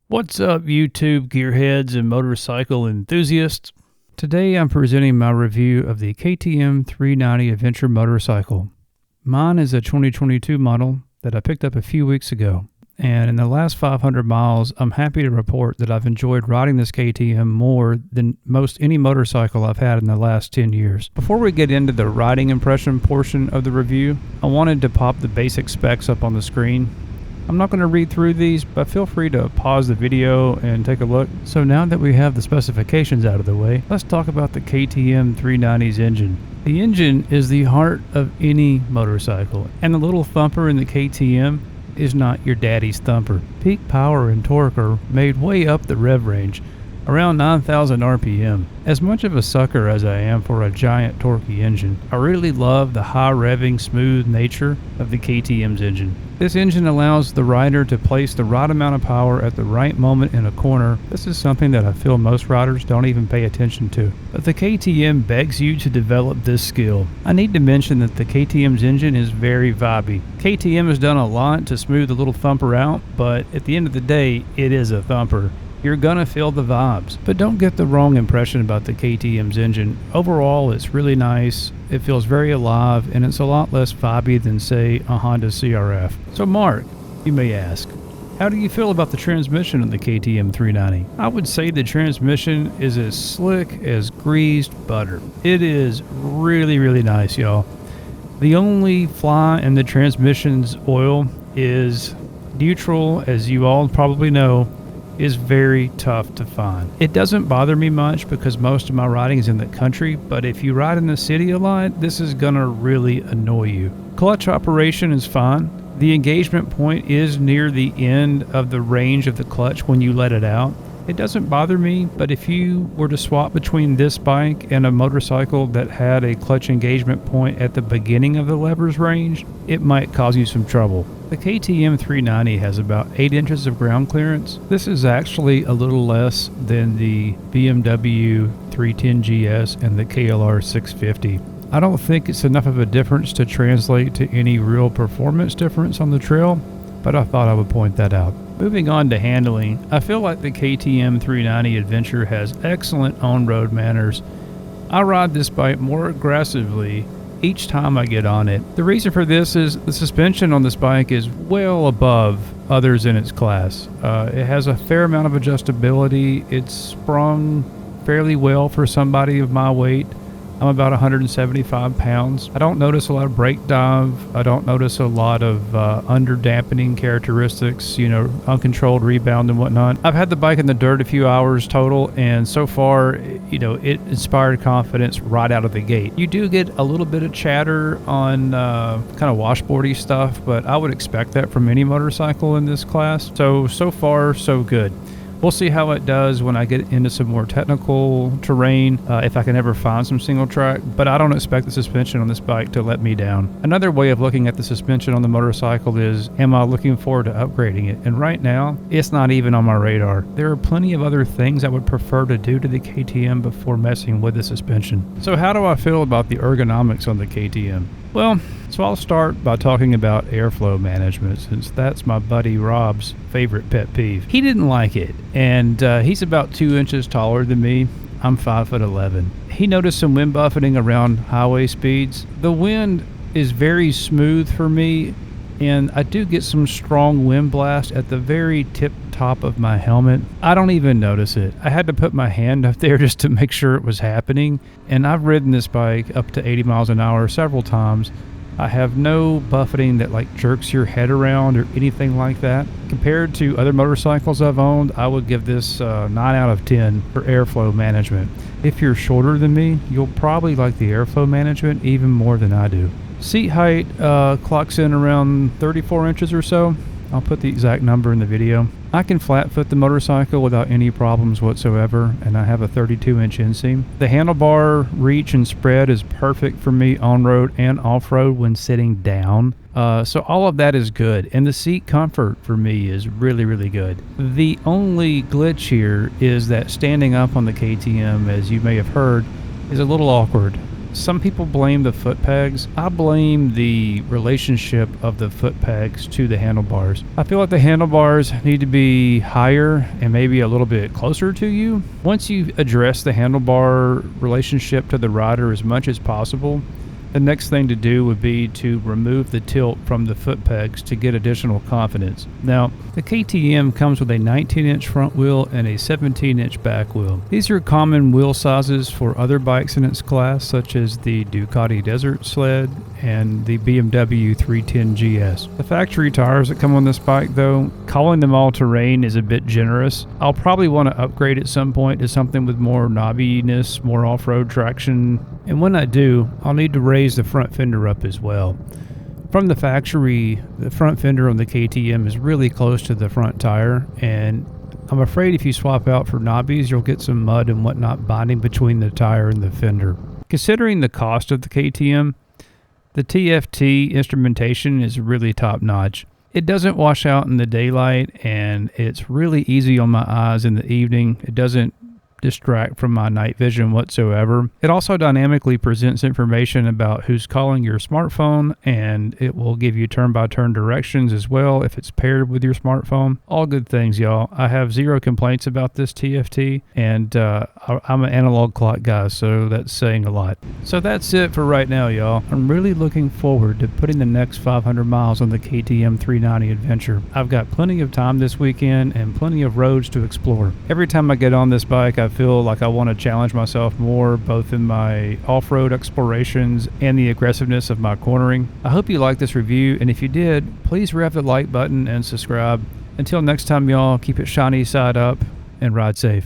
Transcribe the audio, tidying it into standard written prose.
What's up, YouTube gearheads and motorcycle enthusiasts? Today I'm presenting my review of the KTM 390 Adventure motorcycle. Mine is a 2022 model that I picked up a few weeks ago, and in the last 500 miles I'm happy to report that I've enjoyed riding this KTM more than most any motorcycle I've had in the last 10 years. Before we get into the riding impression portion of the review, I wanted to pop the basic specs up on the screen. I'm not going to read through these, but feel free to pause the video and take a look. So now that we have the specifications out of the way, let's talk about the KTM 390's engine. The engine is the heart of any motorcycle, and the little thumper in the KTM is not your daddy's thumper. Peak power and torque are made way up the rev range, around 9,000 RPM. As much of a sucker as I am for a giant torquey engine, I really love the high revving, smooth nature of the KTM's engine. This engine allows the rider to place the right amount of power at the right moment in a corner. This is something that I feel most riders don't even pay attention to. But the KTM begs you to develop this skill. I need to mention that the KTM's engine is very vibey. KTM has done a lot to smooth the little thumper out, but at the end of the day, it is a thumper. You're gonna feel the vibes. But don't get the wrong impression about the KTM's engine. Overall, it's really nice, it feels very alive, and it's a lot less vibey than, say, a Honda CRF. So Mark, you may ask, how do you feel about the transmission of the KTM 390? I would say the transmission is as slick as greased butter. It is really nice, y'all. The only flaw in the transmission's oil is neutral, as you all probably know, is very tough to find. It doesn't bother me much because most of my riding is in the country, but if you ride in the city a lot, this is gonna really annoy you. Clutch operation is fine. The engagement point is near the end of the range of the clutch when you let it out. It doesn't bother me, but if you were to swap between this bike and a motorcycle that had a clutch engagement point at the beginning of the lever's range, it might cause you some trouble. The KTM 390 has about 8 inches of ground clearance. This is actually a little less than the BMW 310 GS and the KLR 650. I don't think it's enough of a difference to translate to any real performance difference on the trail, but I thought I would point that out. Moving on to handling, I feel like the KTM 390 Adventure has excellent on-road manners. I ride this bike more aggressively each time I get on it. The reason for this is the suspension on this bike is well above others in its class. It has a fair amount of adjustability. It's sprung fairly well for somebody of my weight. I'm about 175 pounds. I don't notice a lot of brake dive. I don't notice a lot of under dampening characteristics, uncontrolled rebound and whatnot. I've had the bike in the dirt a few hours total, and so far, it inspired confidence right out of the gate. You do get a little bit of chatter on kind of washboardy stuff, but I would expect that from any motorcycle in this class. So far, so good. We'll see how it does when I get into some more technical terrain, if I can ever find some single track, but I don't expect the suspension on this bike to let me down. Another way of looking at the suspension on the motorcycle is, am I looking forward to upgrading it? And right now, it's not even on my radar. There are plenty of other things I would prefer to do to the KTM before messing with the suspension. So how do I feel about the ergonomics on the KTM? Well, so I'll start by talking about airflow management, since that's my buddy Rob's favorite pet peeve. He didn't like it, and he's about 2 inches taller than me. I'm 5'11". He noticed some wind buffeting around highway speeds. The wind is very smooth for me, and I do get some strong wind blast at the very tip top of my helmet. I don't even notice it. I had to put my hand up there just to make sure it was happening, and I've ridden this bike up to 80 miles an hour several times. I have no buffeting that jerks your head around or anything like that. Compared to other motorcycles I've owned, I would give this 9 out of 10 for airflow management. If you're shorter than me, you'll probably like the airflow management even more than I do. Seat height clocks in around 34 inches or so. I'll put the exact number in the video. I can flat foot the motorcycle without any problems whatsoever, and I have a 32-inch inseam. The handlebar reach and spread is perfect for me on-road and off-road when sitting down. So all of that is good, and the seat comfort for me is really good. The only glitch here is that standing up on the KTM, as you may have heard, is a little awkward. Some people blame the foot pegs. I blame the relationship of the foot pegs to the handlebars. I feel like the handlebars need to be higher and maybe a little bit closer to you. Once you address the handlebar relationship to the rider as much as possible, the next thing to do would be to remove the tilt from the foot pegs to get additional confidence. Now, the KTM comes with a 19-inch front wheel and a 17-inch back wheel. These are common wheel sizes for other bikes in its class, such as the Ducati Desert Sled and the BMW 310 GS. The factory tires that come on this bike, though, calling them all-terrain is a bit generous. I'll probably want to upgrade at some point to something with more knobbiness, more off-road traction, and when I do, I'll need to raise the front fender up as well. From the factory, the front fender on the KTM is really close to the front tire, and I'm afraid if you swap out for knobbies, you'll get some mud and whatnot binding between the tire and the fender. Considering the cost of the KTM, the TFT instrumentation is really top-notch. It doesn't wash out in the daylight, and it's really easy on my eyes in the evening. It doesn't distract from my night vision whatsoever. It also dynamically presents information about who's calling your smartphone, and it will give you turn-by-turn directions as well if it's paired with your smartphone. All good things, y'all. I have zero complaints about this TFT, and I'm an analog clock guy, so that's saying a lot. So that's it for right now, y'all. I'm really looking forward to putting the next 500 miles on the KTM 390 adventure. I've got plenty of time this weekend and plenty of roads to explore. Every time I get on this bike, I feel like I want to challenge myself more, both in my off-road explorations and the aggressiveness of my cornering. I hope you liked this review, and if you did, please rev the like button and subscribe. Until next time, y'all, keep it shiny side up and ride safe.